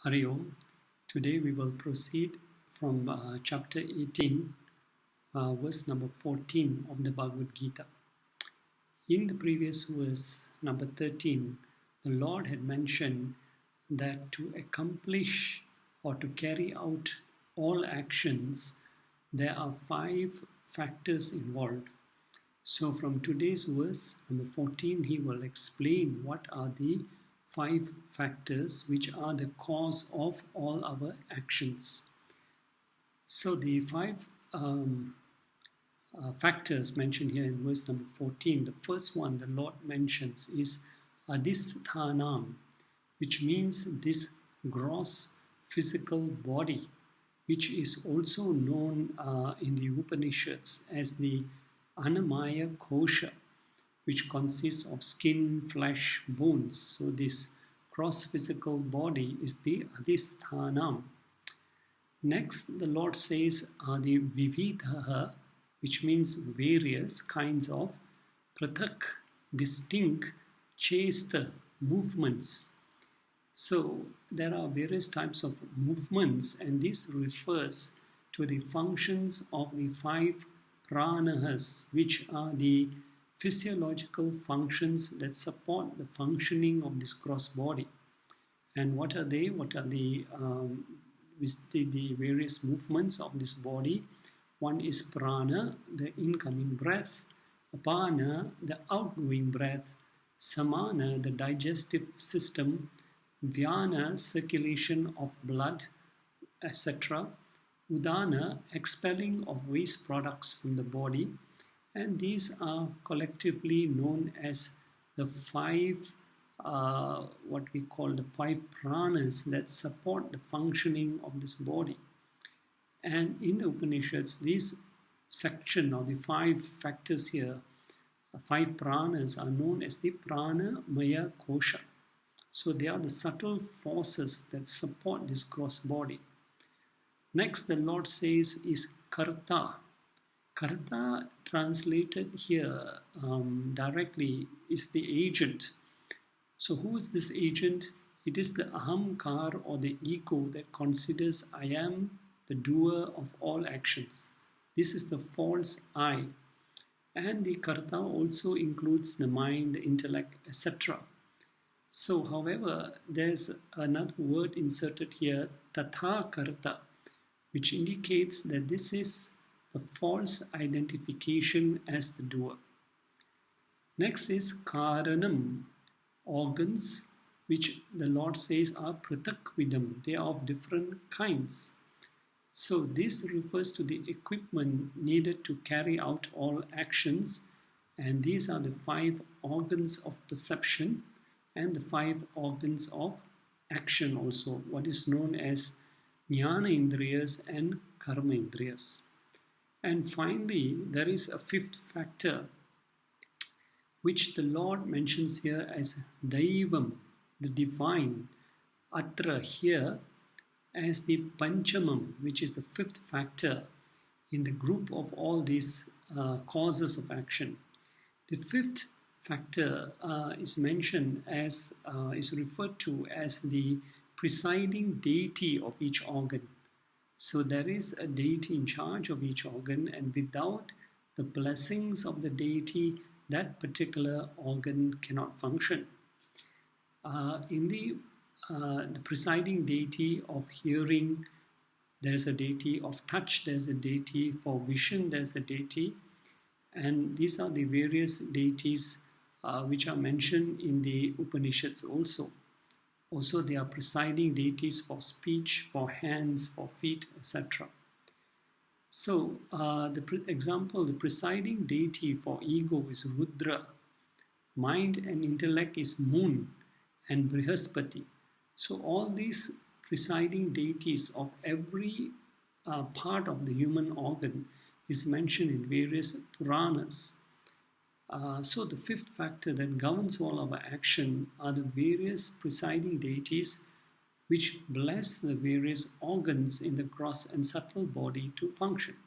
Hari Om. Today we will proceed from chapter 18, verse number 14 of the Bhagavad Gita. In the previous verse, number 13, the Lord had mentioned that to accomplish or to carry out all actions, there are 5 factors involved. So from today's verse, number 14, he will explain what are the 5 factors which are the cause of all our actions. So the 5 factors mentioned here in verse number 14, the first one the Lord mentions is adhisthanam, which means this gross physical body, which is also known in the Upanishads as the Annamaya Kosha, which consists of skin, flesh, bones. So this gross physical body is the adhisthanam. Next, the Lord says the vividhaha, which means various kinds of prathak, distinct, chesta movements. So there are various types of movements, and this refers to the functions of the 5 pranahas, which are the physiological functions that support the functioning of this gross body. And what are they? What are the various movements of this body? One is prana, the incoming breath; apana, the outgoing breath; samana, the digestive system; vyana, circulation of blood, etc.; udana, expelling of waste products from the body. And these are collectively known as the 5, what we call the 5 pranas that support the functioning of this body. And in the Upanishads, this section or the 5 factors here, 5 pranas, are known as the prana maya kosha. So they are the subtle forces that support this gross body. Next, the Lord says is karta. Karta, translated here directly, is the agent. So who is this agent? It is the ahamkar, or the ego, that considers I am the doer of all actions. This is the false I. And the karta also includes the mind, the intellect, etc. So, however, there's another word inserted here, tatha karta, which indicates that this is the false identification as the doer. Next is karanam, organs, which the Lord says are prathakvidam. They are of different kinds. So this refers to the equipment needed to carry out all actions, and these are the 5 organs of perception and the 5 organs of action also, what is known as jnana indriyas and karma indriyas. And finally, there is a 5th factor, which the Lord mentions here as Daivam, the divine, Atra, here, as the Panchamam, which is the 5th factor in the group of all these causes of action. The 5th factor is mentioned as, is referred to as the presiding deity of each organ. So there is a deity in charge of each organ, and without the blessings of the deity, that particular organ cannot function. In the presiding deity of hearing, there's a deity of touch, there's a deity for vision, there's a deity, and these are the various deities which are mentioned in the Upanishads also. Also, they are presiding deities for speech, for hands, for feet, etc. So, the presiding deity for ego is Rudra. Mind and intellect is Moon and Brihaspati. So, all these presiding deities of every part of the human organ is mentioned in various Puranas. So the 5th factor that governs all our action are the various presiding deities which bless the various organs in the gross and subtle body to function.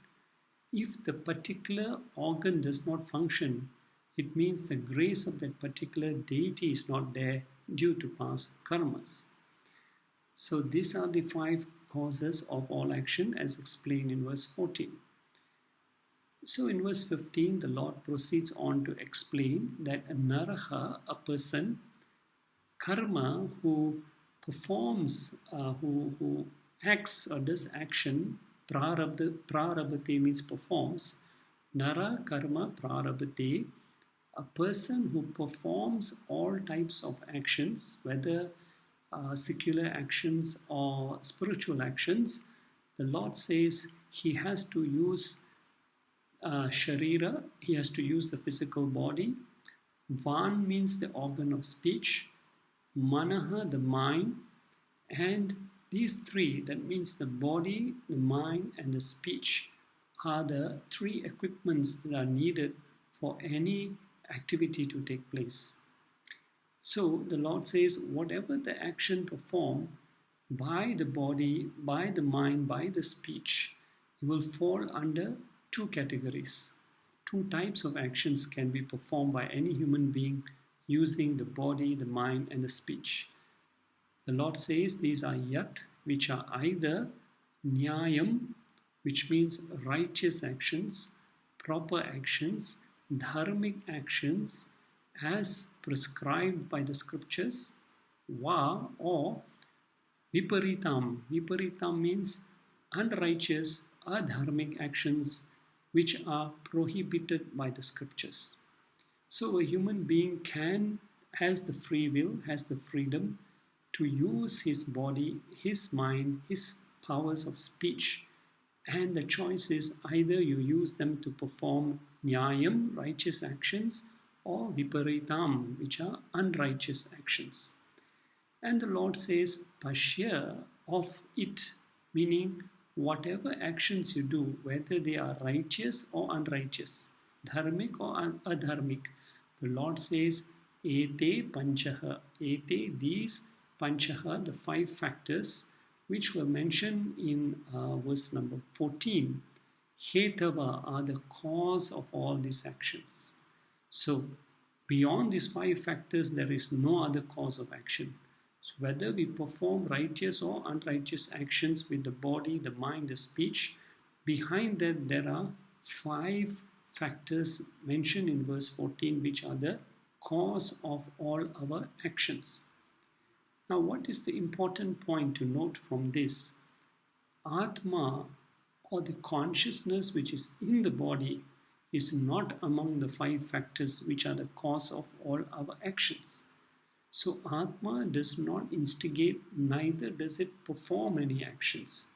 If the particular organ does not function, it means the grace of that particular deity is not there due to past karmas. So these are the 5 causes of all action as explained in verse 14. So in verse 15, the Lord proceeds on to explain that a naraha, a person, karma, who performs, who acts or does action, prarabhate means performs, nara karma prarabhate, a person who performs all types of actions, whether secular actions or spiritual actions, the Lord says he has to use sharira, he has to use the physical body. Van means the organ of speech, manaha, the mind, and these 3, that means the body, the mind, and the speech, are the 3 equipments that are needed for any activity to take place. So the Lord says, whatever the action performed by the body, by the mind, by the speech, it will fall under 2 categories. 2 types of actions can be performed by any human being using the body, the mind, and the speech. The Lord says these are yat, which are either nyayam, which means righteous actions, proper actions, dharmic actions as prescribed by the scriptures, va, or viparitam. Viparitam means unrighteous, adharmic actions which are prohibited by the scriptures. So a human being has the free will, has the freedom to use his body, his mind, his powers of speech, and the choice is either you use them to perform nyayam, righteous actions, or viparitam, which are unrighteous actions. And the Lord says, pashya, of it, meaning whatever actions you do, whether they are righteous or unrighteous, dharmic or adharmic, the Lord says, ete panchaha, ete, these panchaha, the 5 factors, which were mentioned in verse number 14, hetava, are the cause of all these actions. So, beyond these 5 factors, there is no other cause of action. So, whether we perform righteous or unrighteous actions with the body, the mind, the speech, behind that there are 5 factors mentioned in verse 14, which are the cause of all our actions. Now, what is the important point to note from this? Atma, or the consciousness which is in the body, is not among the 5 factors which are the cause of all our actions. So Atma does not instigate, neither does it perform any actions.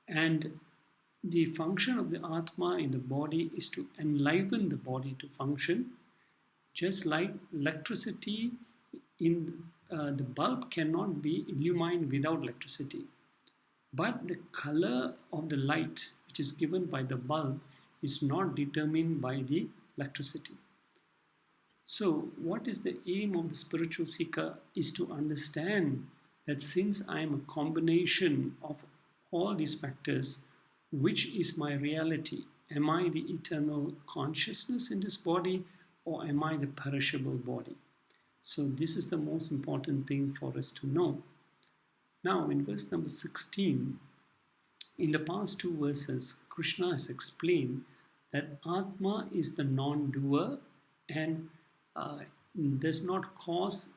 And the function of the Atma in the body is to enliven the body to function, just like electricity in the bulb cannot be illumined without electricity. But the color of the light which is given by the bulb is not determined by the electricity. So what is the aim of the spiritual seeker is to understand that since I am a combination of all these factors, which is my reality? Am I the eternal consciousness in this body, or am I the perishable body? So this is the most important thing for us to know. Now in verse number 16, in the past 2 verses, Krishna has explained that Atma is the non-doer and does not cause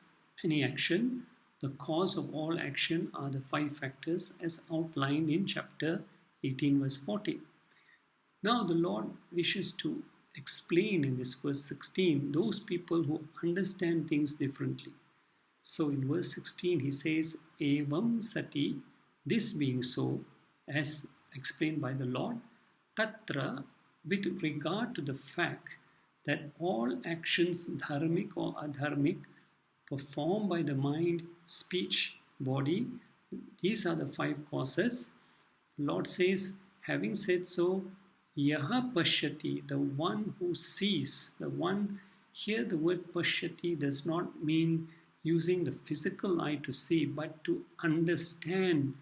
any action. The cause of all action are the 5 factors as outlined in chapter 18 verse 14. Now the Lord wishes to explain in this verse 16 those people who understand things differently. So in verse 16 he says, Evam sati, this being so, as explained by the Lord, tatra, with regard to the fact that all actions, dharmic or adharmic, performed by the mind, speech, body, these are the 5 causes. The Lord says, having said so, yaha pashyati, the one who sees, the one, here the word pashyati does not mean using the physical eye to see, but to understand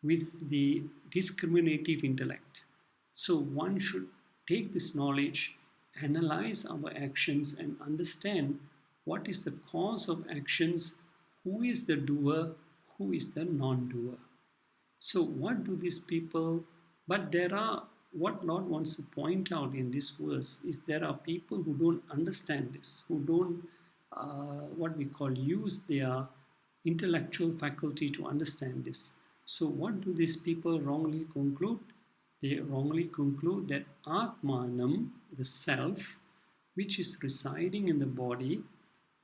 with the discriminative intellect. So one should take this knowledge, analyze our actions and understand what is the cause of actions, who is the doer, who is the non-doer. So what do these people, but there are, what Lord wants to point out in this verse is there are people who don't understand this, who don't, what we call, use their intellectual faculty to understand this. So what do these people wrongly conclude? They wrongly conclude that Atmanam, the self, which is residing in the body,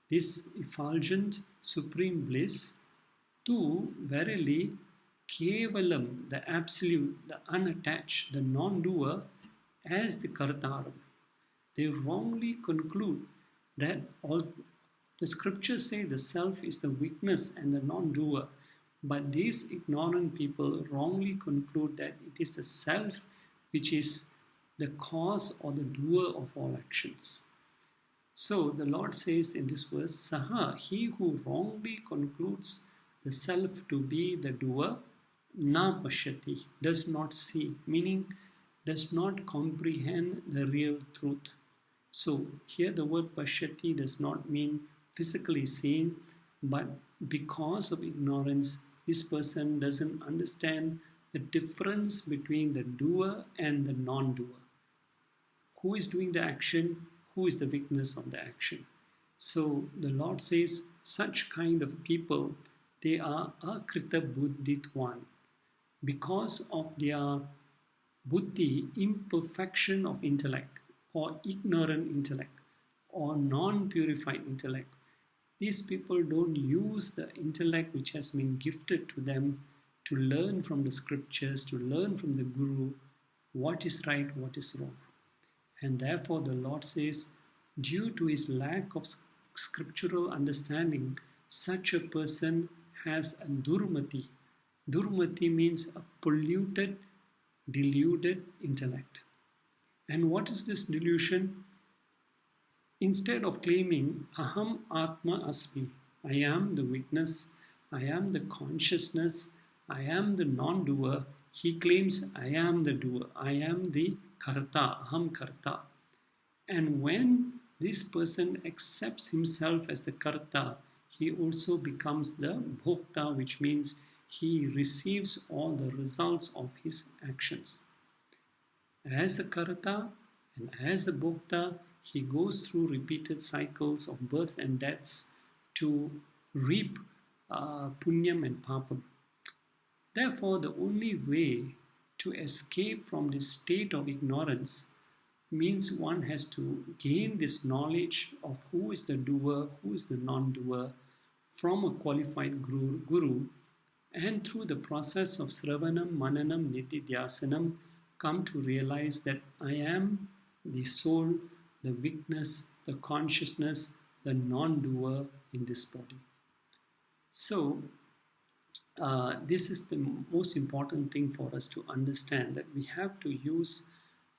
this effulgent supreme bliss, tu verily Kevalam, the absolute, the unattached, the non-doer, as the Kartaram. They wrongly conclude that all the scriptures say the self is the weakness and the non-doer, but these ignorant people wrongly conclude that it is the self which is the cause or the doer of all actions. So the Lord says in this verse, Saha, he who wrongly concludes the self to be the doer, na pashyati, does not see, meaning does not comprehend the real truth. So here the word pashyati does not mean physically seeing, but because of ignorance, this person doesn't understand the difference between the doer and the non-doer. Who is doing the action? Who is the weakness of the action? So the Lord says such kind of people, they are akrita buddhitwan. Because of their buddhi, imperfection of intellect, or ignorant intellect, or non-purified intellect, these people don't use the intellect which has been gifted to them to learn from the scriptures, to learn from the Guru what is right, what is wrong. And therefore the Lord says, due to his lack of scriptural understanding, such a person has a durmati. Durmati means a polluted, deluded intellect. And what is this delusion? Instead of claiming Aham Atma Asmi, I am the weakness, I am the consciousness, I am the non-doer, he claims I am the doer, I am the Karta, Aham Karta. And when this person accepts himself as the Karta, he also becomes the Bhokta, which means he receives all the results of his actions. As a Karta and as a Bhokta, he goes through repeated cycles of birth and deaths to reap punyam and papam. Therefore, the only way to escape from this state of ignorance means one has to gain this knowledge of who is the doer, who is the non-doer from a qualified guru, and through the process of Sravanam, Mananam, Nitidhyasanam, come to realize that I am the soul, the weakness, the consciousness, the non-doer in this body. So, this is the most important thing for us to understand, that we have to use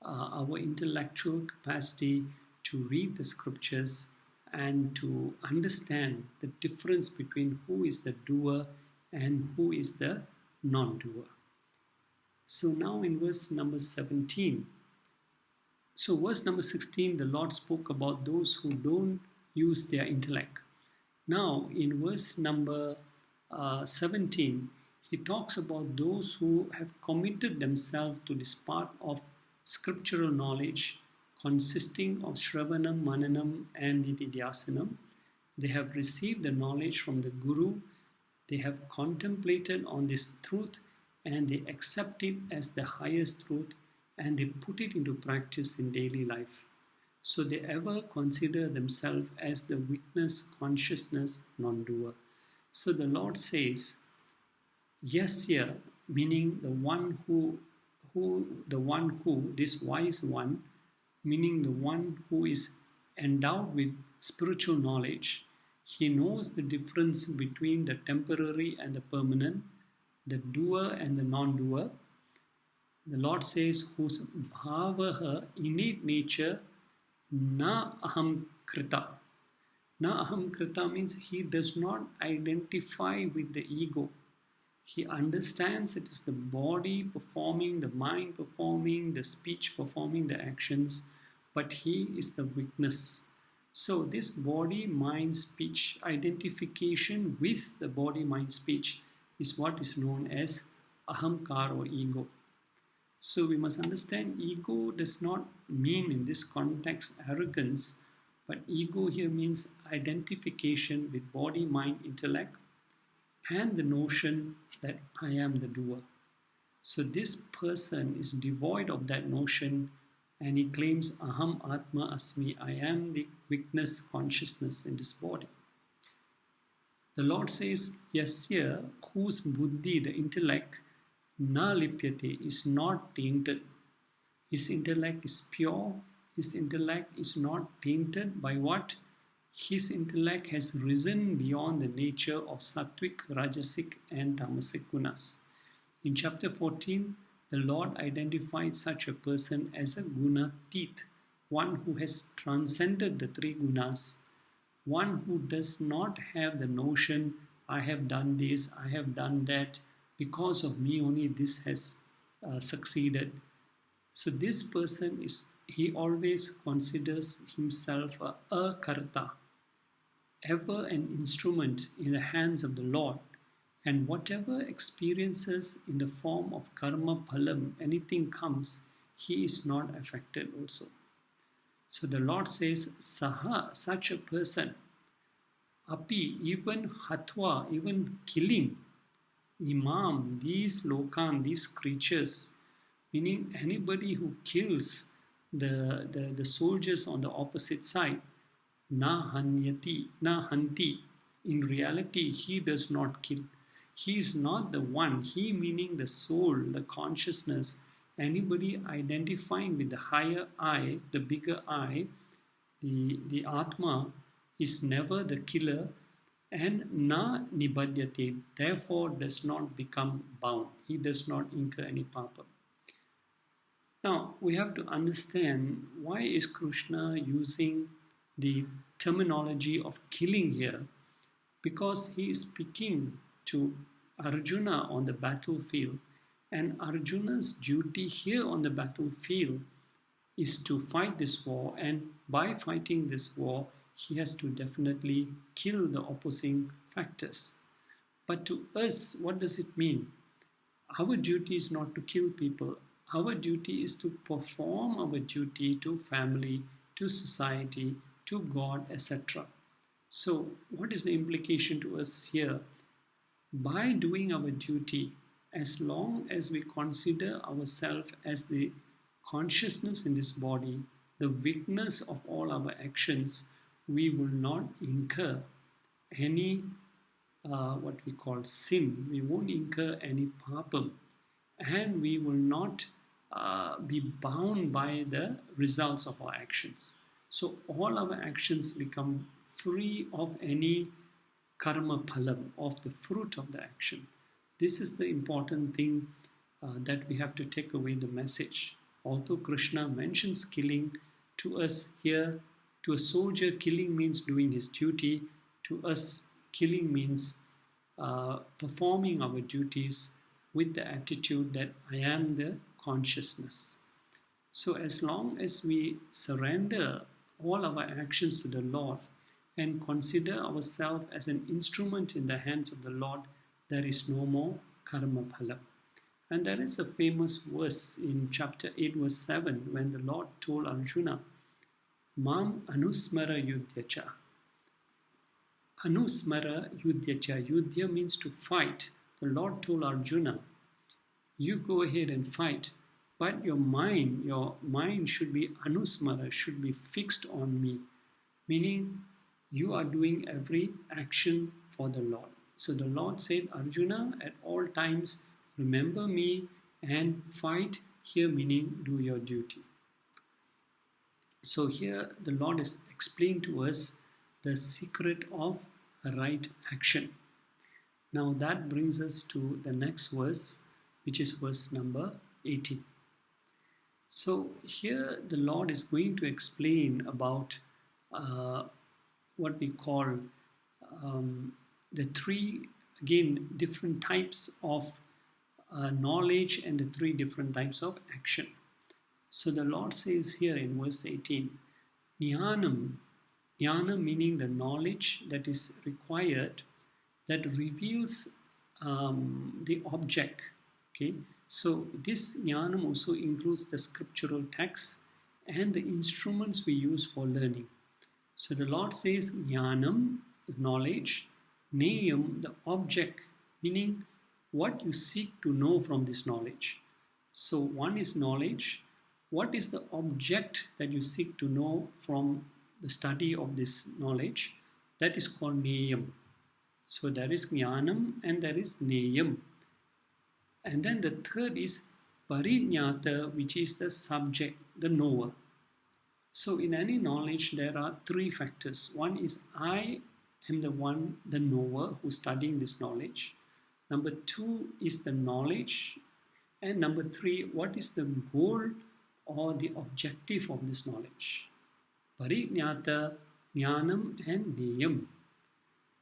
our intellectual capacity to read the scriptures and to understand the difference between who is the doer and who is the non-doer. So now in verse number 17, so verse number 16, the Lord spoke about those who don't use their intellect. Now in verse number 17, he talks about those who have committed themselves to this part of scriptural knowledge consisting of Shravanam, Mananam and Nitidhyasanam. They have received the knowledge from the Guru. They have contemplated on this truth and they accept it as the highest truth and they put it into practice in daily life. So they ever consider themselves as the weakness, consciousness, non-doer. So the Lord says, Yasya, meaning the one who, this wise one, meaning the one who is endowed with spiritual knowledge, he knows the difference between the temporary and the permanent, the doer and the non-doer. The Lord says, whose bhavaha, innate nature, na aham krita. Na aham krita means he does not identify with the ego. He understands it is the body performing, the mind performing, the speech performing the actions, but he is the witness. So this body, mind, speech, identification with the body, mind, speech is what is known as ahamkar or ego. So we must understand ego does not mean in this context arrogance, but ego here means identification with body, mind, intellect, and the notion that I am the doer. So this person is devoid of that notion, and he claims aham atma asmi, I am the witness consciousness in this body. The Lord says, yasya, whose buddhi, the intellect, na lipyate, is not tainted. His intellect is pure. His intellect is not tainted by what? His intellect has risen beyond the nature of sattvic, rajasic and tamasic gunas. In chapter 14, the Lord identified such a person as a gunatit, one who has transcended the three gunas, one who does not have the notion, I have done this, I have done that, because of me only this has succeeded. So this person he always considers himself a karta, ever an instrument in the hands of the Lord, and whatever experiences in the form of karma phalam, anything comes, he is not affected also. So the Lord says, saha, such a person, api, even hatwa, even killing, imam, these lokan, these creatures, meaning anybody who kills the soldiers on the opposite side, na hanyati, na hanti, in reality he does not kill. He is not the one, he meaning the soul, the consciousness, anybody identifying with the higher I, the bigger I, the Atma is never the killer, and na nibadyate, therefore does not become bound. He does not incur any papa. Now we have to understand why is Krishna using the terminology of killing here, because he is speaking to Arjuna on the battlefield, and Arjuna's duty here on the battlefield is to fight this war, and by fighting this war he has to definitely kill the opposing factors. But to us, what does it mean? Our duty is not to kill people. Our duty is to perform our duty to family, to society, to God, etc. So what is the implication to us here? By doing our duty, as long as we consider ourselves as the consciousness in this body, the witness of all our actions, we will not incur any what we call sin. We won't incur any papam, and we will not be bound by the results of our actions. So all our actions become free of any karma phalam, of the fruit of the action. This is the important thing that we have to take away the message. Although Krishna mentions killing, to us here, to a soldier, killing means doing his duty. To us, killing means performing our duties with the attitude that I am the consciousness. So as long as we surrender all our actions to the Lord and consider ourselves as an instrument in the hands of the Lord, there is no more karma phala. And there is a famous verse in chapter 8 verse 7 when the Lord told Arjuna, Mam anusmara yudhyacha. Anusmara yudhyacha. Yudhya means to fight. The Lord told Arjuna, you go ahead and fight, but your mind should be anusmara, should be fixed on me. Meaning, you are doing every action for the Lord. So the Lord said, Arjuna, at all times, remember me and fight, here meaning do your duty. So here the Lord is explaining to us the secret of right action. Now that brings us to the next verse, which is verse number 18. So here the Lord is going to explain about what we call the three, again, different types of knowledge and the three different types of action. So the Lord says here in verse 18, Jnanam, jnana meaning the knowledge that is required, that reveals the object. Okay, so this jnanam also includes the scriptural texts and the instruments we use for learning. So the Lord says jnanam, knowledge, neyam, the object, meaning what you seek to know from this knowledge. So one is knowledge. What is the object that you seek to know from the study of this knowledge? That is called neyam. So there is jnanam and there is neyam. And then the third is parijñāta, which is the subject, the knower. So in any knowledge, there are three factors. One is I am the one, the knower, who's studying this knowledge. Number two is the knowledge. And number three, what is the goal or the objective of this knowledge? Parijñāta, jnanam and neyam.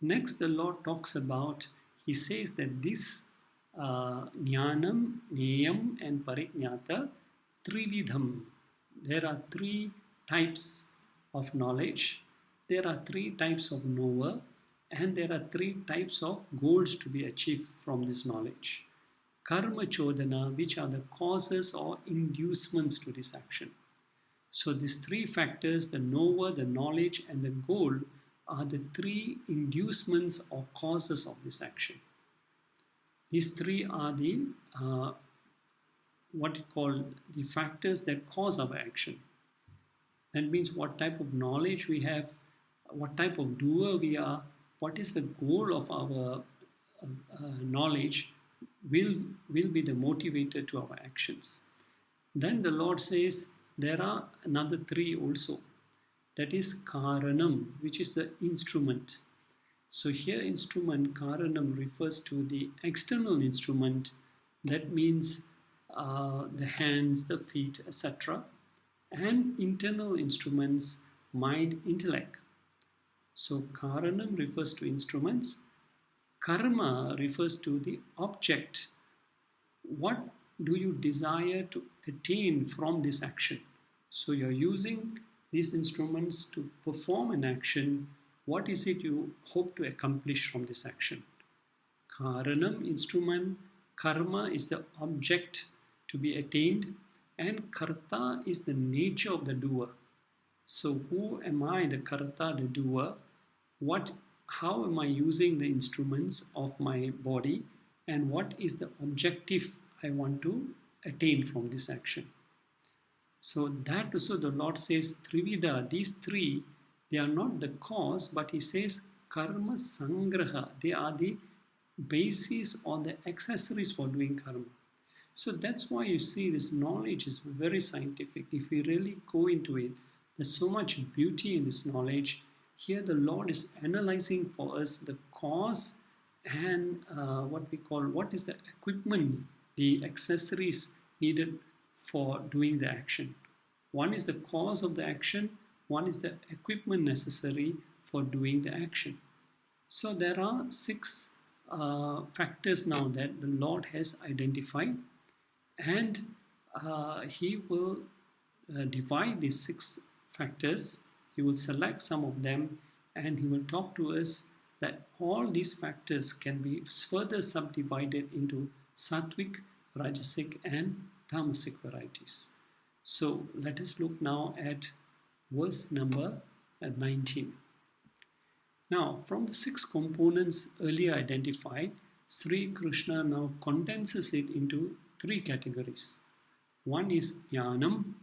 Next, the Lord talks about, he says that this jnanam, neyam and parijñāta, trividham. There are three types of knowledge, there are three types of knower, and there are three types of goals to be achieved from this knowledge. Karma chodana, which are the causes or inducements to this action. So these three factors, the knower, the knowledge and the goal, are the three inducements or causes of this action. These three are the what you call the factors that cause our action. That means what type of knowledge we have, what type of doer we are, what is the goal of our knowledge will be the motivator to our actions. Then the Lord says there are another three also. That is karanam, which is the instrument. So here instrument, karanam, refers to the external instrument. That means the hands, the feet, etc. And internal instruments, mind, intellect. So karanam refers to instruments. Karma refers to the object. What do you desire to attain from this action? So you're using these instruments to perform an action. What is it you hope to accomplish from this action? Karanam, instrument. Karma is the object to be attained. And karta is the nature of the doer. So who am I, the karta, the doer? How am I using the instruments of my body? And what is the objective I want to attain from this action? So that also the Lord says, Trivida, these three, they are not the cause, but he says, karma sangraha, they are the basis or the accessories for doing karma. So that's why you see this knowledge is very scientific. If we really go into it, there's so much beauty in this knowledge. Here the Lord is analyzing for us the cause and what is the equipment, the accessories needed for doing the action. One is the cause of the action, one is the equipment necessary for doing the action. So there are six factors now that the Lord has identified, and he will divide these six factors. He will select some of them and he will talk to us that all these factors can be further subdivided into sattvic, rajasic and tamasic varieties. So let us look now at verse number 19. Now, from the six components earlier identified, Sri Krishna now condenses it into three categories. One is jnanam,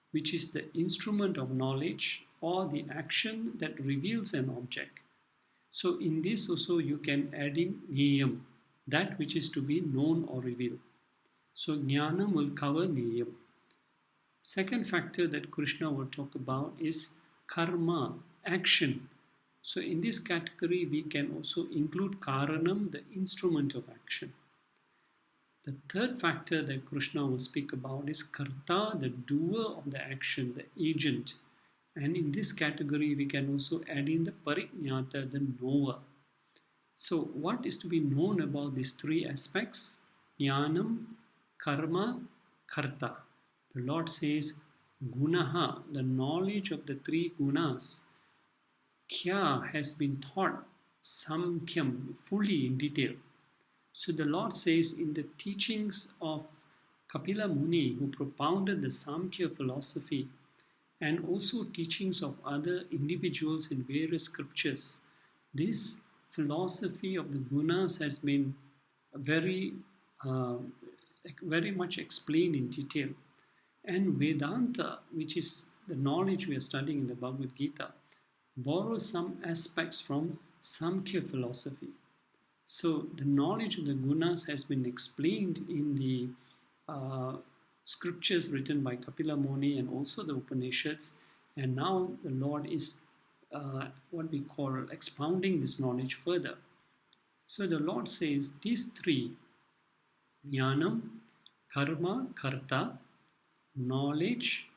which is the instrument of knowledge or the action that reveals an object. So in this also you can add in neyam, that which is to be known or revealed. So jnanam will cover neyam. Second factor that Krishna will talk about is karma, action. So in this category we can also include karanam, the instrument of action. The third factor that Krishna will speak about is karta, the doer of the action, the agent. And in this category we can also add in the parijñāta, the knower. So what is to be known about these three aspects? Jnanam, karma, karta. The Lord says, gunaha, the knowledge of the three gunas, kya has been taught, samkhyam, fully in detail. So the Lord says in the teachings of Kapila Muni, who propounded the Samkhya philosophy, and also teachings of other individuals in various scriptures, this philosophy of the gunas has been very, very much explained in detail. And Vedanta, which is the knowledge we are studying in the Bhagavad Gita, borrows some aspects from Samkhya philosophy. So the knowledge of the gunas has been explained in the scriptures written by Kapila Muni and also the Upanishads, and now the Lord is what we call expounding this knowledge further. So the Lord says these three, jnanam, karma, karta, knowledge,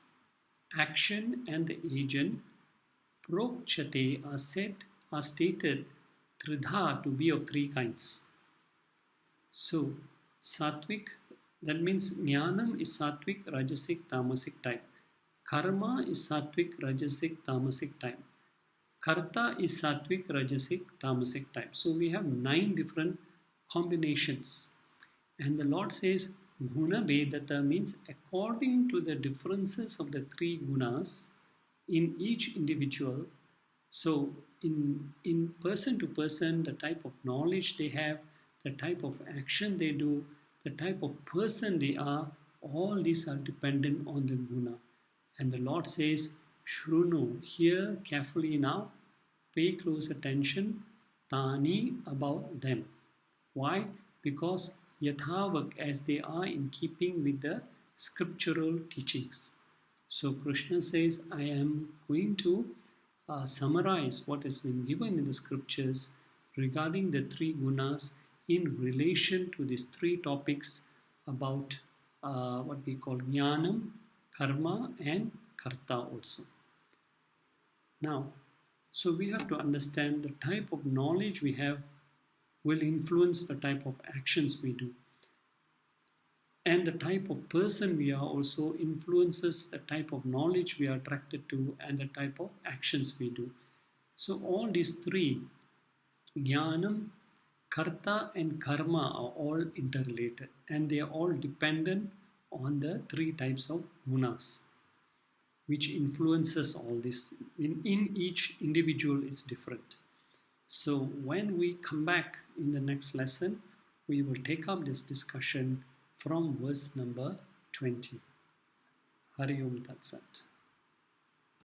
action and the agent, prokshate are stated tridha to be of three kinds. So sattvic, that means jnanam is sattvic, rajasic, tamasic type. Karma is sattvic, rajasic, tamasic type. Karta is sattvic, rajasic, tamasic type. So we have 9 different combinations. And the Lord says guna vedata means according to the differences of the 3 gunas in each individual. So in person to person, the type of knowledge they have, the type of action they do, the type of person they are, all these are dependent on the guna. And the Lord says, Shruno, hear carefully now, pay close attention, tani, about them. Why? Because yathavak, as they are in keeping with the scriptural teachings. So Krishna says, I am going to summarize what has been given in the scriptures regarding the 3 gunas in relation to these 3 topics about what we call jnanam, karma and karta also. Now, so we have to understand the type of knowledge we have will influence the type of actions we do. And the type of person we are also influences the type of knowledge we are attracted to and the type of actions we do. So all these 3, jnanam, karta and karma, are all interrelated and they are all dependent on the 3 types of gunas, which influences all this. In each individual is different. So when we come back in the next lesson, we will take up this discussion from verse number 20. Hari Om Tat Sat.